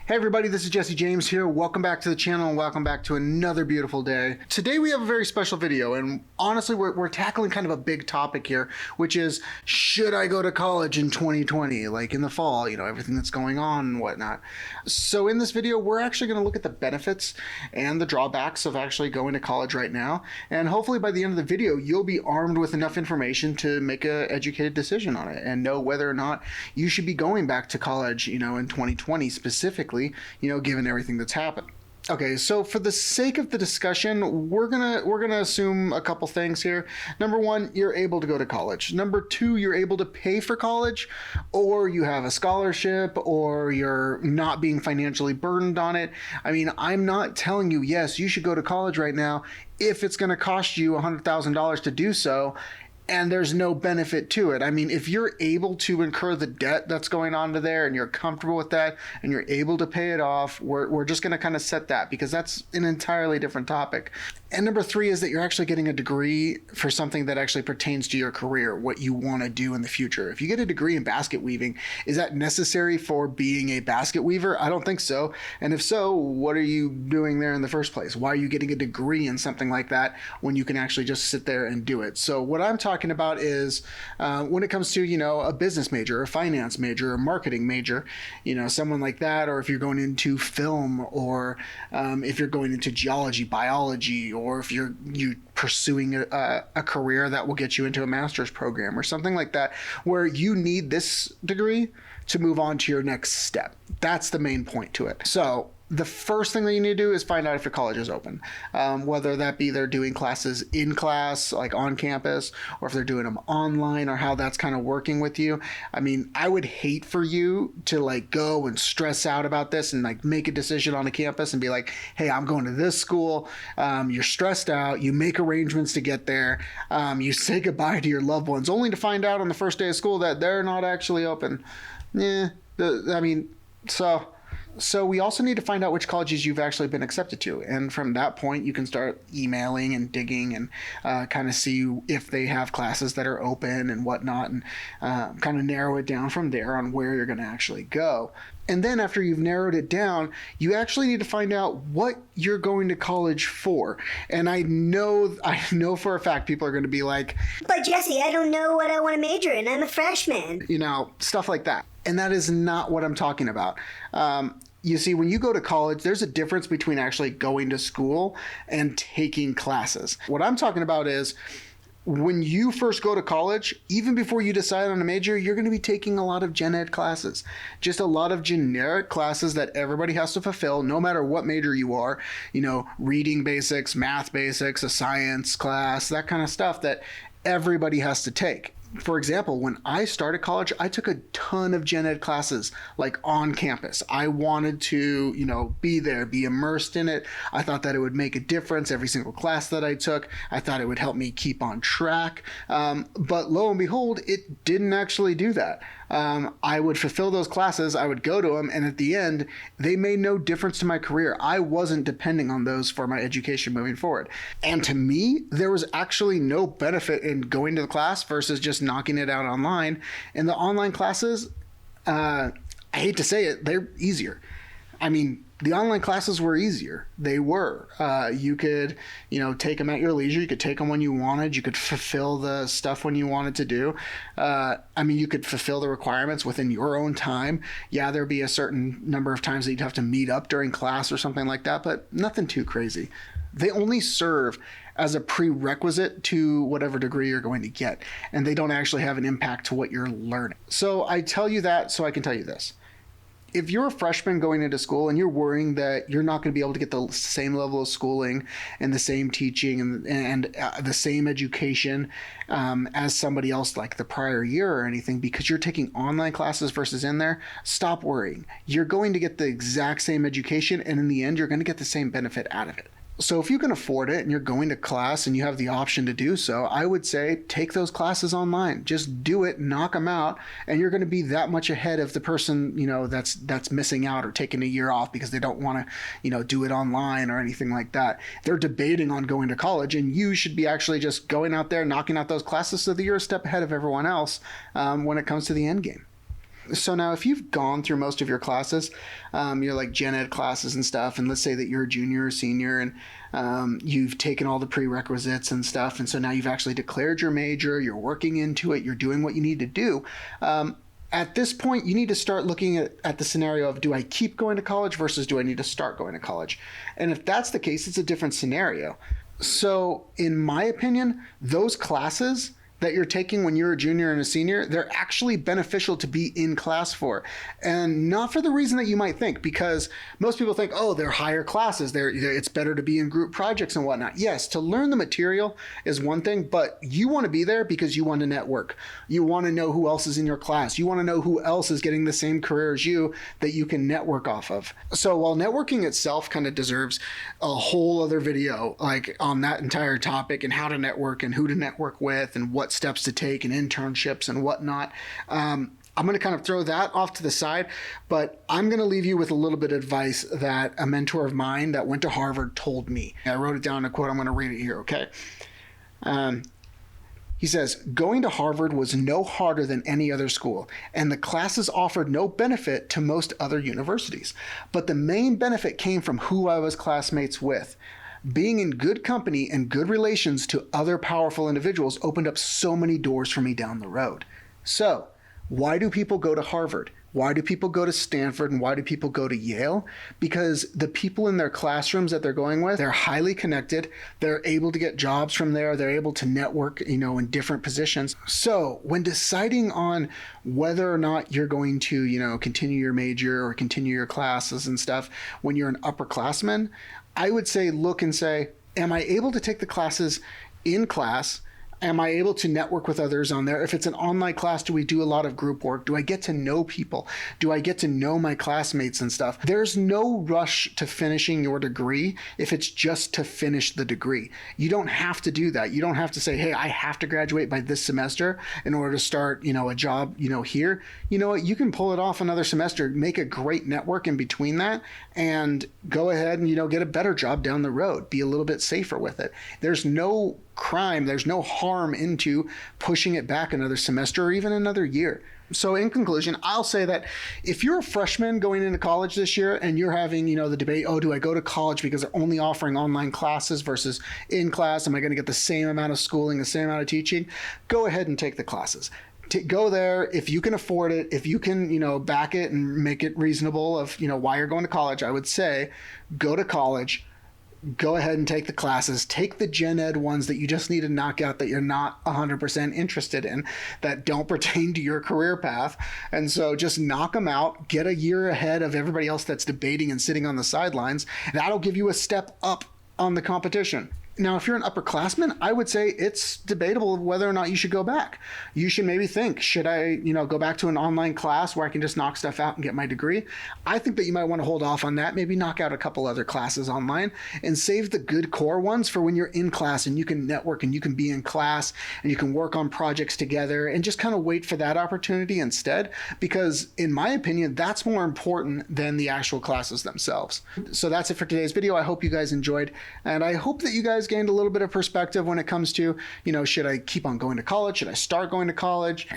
Hey everybody, this is Jesse James here. Welcome back to the channel and welcome back to another beautiful day. Today we have a very special video, and honestly we're tackling kind of a big topic here, which is, should I go to college in 2020, like in the fall, everything that's going on and whatnot. So in this video, we're actually going to look at the benefits and the drawbacks of actually going to college right now. And hopefully by the end of the video, you'll be armed with enough information to make an educated decision on it and know whether or not you should be going back to college, in 2020 specifically, given everything that's happened. Okay, so for the sake of the discussion, we're gonna assume a couple things here. Number one, you're able to go to college. Number two, you're able to pay for college, or you have a scholarship, or you're not being financially burdened on it. I mean, I'm not telling you, yes, you should go to college right now if it's gonna cost you $100,000 to do so, and there's no benefit to it. I mean, if you're able to incur the debt that's going on to there and you're comfortable with that and you're able to pay it off, we're just gonna kind of set that, because that's an entirely different topic. And number three is that you're actually getting a degree for something that actually pertains to your career, what you want to do in the future. If you get a degree in basket weaving, is that necessary for being a basket weaver? I don't think so. And if so, what are you doing there in the first place? Why are you getting a degree in something like that when you can actually just sit there and do it? So what I'm talking about is when it comes to, a business major, a finance major, a marketing major, someone like that, or if you're going into film, or if you're going into geology, biology, or if you're pursuing a career that will get you into a master's program or something like that, where you need this degree to move on to your next step. That's the main point to it. So the first thing that you need to do is find out if your college is open, whether that be they're doing classes in class, like on campus, or if they're doing them online, or how that's kind of working with you. I mean, I would hate for you to go and stress out about this and make a decision on a campus and be like, hey, I'm going to this school. You're stressed out. You make arrangements to get there. You say goodbye to your loved ones only to find out on the first day of school that they're not actually open. So we also need to find out which colleges you've actually been accepted to. And from that point, you can start emailing and digging and kind of see if they have classes that are open and whatnot, and kind of narrow it down from there on where you're going to actually go. And then after you've narrowed it down, you actually need to find out what you're going to college for. And I know for a fact people are going to be like, but Jesse, I don't know what I want to major in. I'm a freshman. Stuff like that. And that is not what I'm talking about. You see, when you go to college, there's a difference between actually going to school and taking classes. What I'm talking about is, when you first go to college, even before you decide on a major, you're going to be taking a lot of gen ed classes, just a lot of generic classes that everybody has to fulfill, no matter what major you are, reading basics, math basics, a science class, that kind of stuff that everybody has to take. For example, when I started college, I took a ton of gen ed classes, on campus. I wanted to, be there, be immersed in it. I thought that it would make a difference every single class that I took. I thought it would help me keep on track. But lo and behold, it didn't actually do that. I would fulfill those classes, I would go to them, and at the end, they made no difference to my career. I wasn't depending on those for my education moving forward. And to me, there was actually no benefit in going to the class versus just knocking it out online. And the online classes, I hate to say it, they're easier. I mean, the online classes were easier. They were. You could, take them at your leisure. You could take them when you wanted. You could fulfill the stuff when you wanted to do. You could fulfill the requirements within your own time. Yeah, there'd be a certain number of times that you'd have to meet up during class or something like that, but nothing too crazy. They only serve as a prerequisite to whatever degree you're going to get, and they don't actually have an impact to what you're learning. So I tell you that so I can tell you this. If you're a freshman going into school and you're worrying that you're not going to be able to get the same level of schooling and the same teaching and the same education as somebody else like the prior year or anything, because you're taking online classes versus in there, stop worrying. You're going to get the exact same education, and in the end, you're going to get the same benefit out of it. So if you can afford it and you're going to class and you have the option to do so, I would say take those classes online. Just do it, knock them out, and you're going to be that much ahead of the person, that's missing out or taking a year off because they don't want to, do it online or anything like that. They're debating on going to college, and you should be actually just going out there, knocking out those classes so that you're a step ahead of everyone else when it comes to the end game. So now if you've gone through most of your classes, your like gen ed classes and stuff, and let's say that you're a junior or senior and you've taken all the prerequisites and stuff, and so now you've actually declared your major, you're working into it, you're doing what you need to do. At this point, you need to start looking at the scenario of, do I keep going to college versus do I need to start going to college? And if that's the case, it's a different scenario. So in my opinion, those classes that you're taking when you're a junior and a senior, they're actually beneficial to be in class for. And not for the reason that you might think, because most people think, oh, they're higher classes, it's better to be in group projects and whatnot. Yes, to learn the material is one thing, but you want to be there because you want to network. You want to know who else is in your class. You want to know who else is getting the same career as you that you can network off of. So while networking itself kind of deserves a whole other video, like on that entire topic and how to network and who to network with and what steps to take and internships and whatnot. I'm going to kind of throw that off to the side, but I'm going to leave you with a little bit of advice that a mentor of mine that went to Harvard told me. I wrote it down in a quote. I'm going to read it here, okay? He says, going to Harvard was no harder than any other school, and the classes offered no benefit to most other universities. But the main benefit came from who I was classmates with. Being in good company and good relations to other powerful individuals opened up so many doors for me down the road. So, why do people go to Harvard? Why do people go to Stanford and why do people go to Yale? Because the people in their classrooms that they're going with, they're highly connected. They're able to get jobs from there. They're able to network, in different positions. So when deciding on whether or not you're going to, continue your major or continue your classes and stuff, when you're an upperclassman, I would say look and say, am I able to take the classes in class? Am I able to network with others on there? If it's an online class, do we do a lot of group work? Do I get to know people? Do I get to know my classmates and stuff? There's no rush to finishing your degree if it's just to finish the degree. You don't have to do that. You don't have to say, hey, I have to graduate by this semester in order to start, a job, here. You know what? You can pull it off another semester, make a great network in between that, and go ahead and, get a better job down the road. Be a little bit safer with it. There's no crime, there's no harm into pushing it back another semester or even another year. So in conclusion, I'll say that if you're a freshman going into college this year and you're having, the debate, oh, do I go to college because they're only offering online classes versus in class? Am I going to get the same amount of schooling, the same amount of teaching? Go ahead and take the classes. Go there if you can afford it, if you can, back it and make it reasonable of, why you're going to college. I would say go to college. Go ahead and take the classes. Take the gen ed ones that you just need to knock out that you're not 100% interested in, that don't pertain to your career path. And so just knock them out, get a year ahead of everybody else that's debating and sitting on the sidelines. That'll give you a step up on the competition. Now, if you're an upperclassman, I would say it's debatable whether or not you should go back. You should maybe think, should I, go back to an online class where I can just knock stuff out and get my degree? I think that you might want to hold off on that, maybe knock out a couple other classes online and save the good core ones for when you're in class and you can network and you can be in class and you can work on projects together and just kind of wait for that opportunity instead. Because in my opinion, that's more important than the actual classes themselves. So that's it for today's video. I hope you guys enjoyed, and I hope that you guys gained a little bit of perspective when it comes to, should I keep on going to college? Should I start going to college?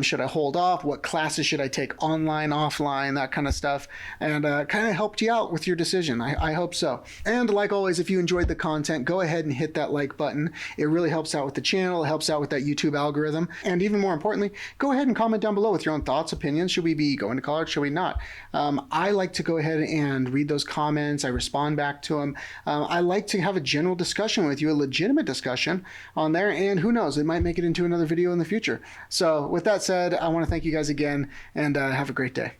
Should I hold off? What classes should I take online, offline, that kind of stuff? And kind of helped you out with your decision. I hope so. And like always, if you enjoyed the content, go ahead and hit that like button. It really helps out with the channel. It helps out with that YouTube algorithm. And even more importantly, go ahead and comment down below with your own thoughts, opinions. Should we be going to college? Should we not? I like to go ahead and read those comments. I respond back to them. I like to have a general discussion with you, a legitimate discussion on there, and who knows, it might make it into another video in the future. So with that said, I want to thank you guys again, and have a great day.